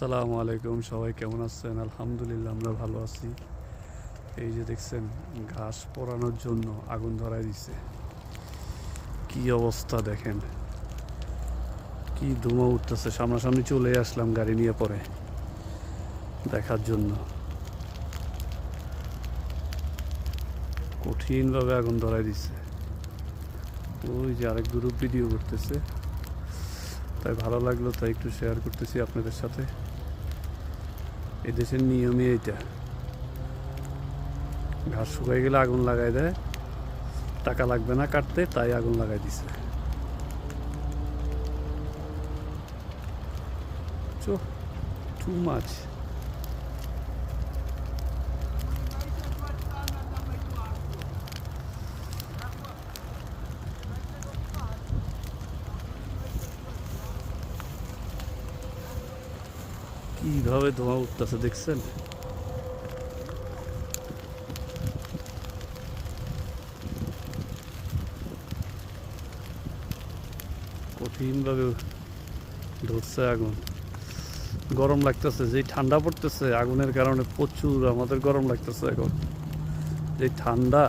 আসসালামু আলাইকুম, সবাই কেমন আছেন? আলহামদুলিল্লাহ আমরা ভালো আছি। এই যে দেখছেন, ঘাস পোড়ানোর জন্য আগুন ধরায় দিছে। কি অবস্থা দেখেন, কি ধোঁয়া উঠতেছে। সামনাসামনি চলে আসলাম গাড়ি নিয়ে পরে দেখার জন্য। কঠিনভাবে আগুন ধরায় দিছে। ওই যে আরেক গ্রুপ ভিডিও করতেছে, তাই ভালো লাগলো, তাই একটু শেয়ার করতেছি আপনাদের সাথে। এদেশের নিয়মই এইটা, ঘাস শুকাই গেলে আগুন লাগাই দেয়, টাকা লাগবে না কাটতে, তাই আগুন লাগাই দিছে। টু মাছ। কিভাবে ধোঁয়া উঠতেছে দেখছেন? কঠিনভাবে ধরছে আগুন। গরম লাগতেছে, যেই ঠান্ডা পড়তেছে আগুনের কারণে প্রচুর আমাদের গরম লাগতেছে এখন। যে ঠান্ডা,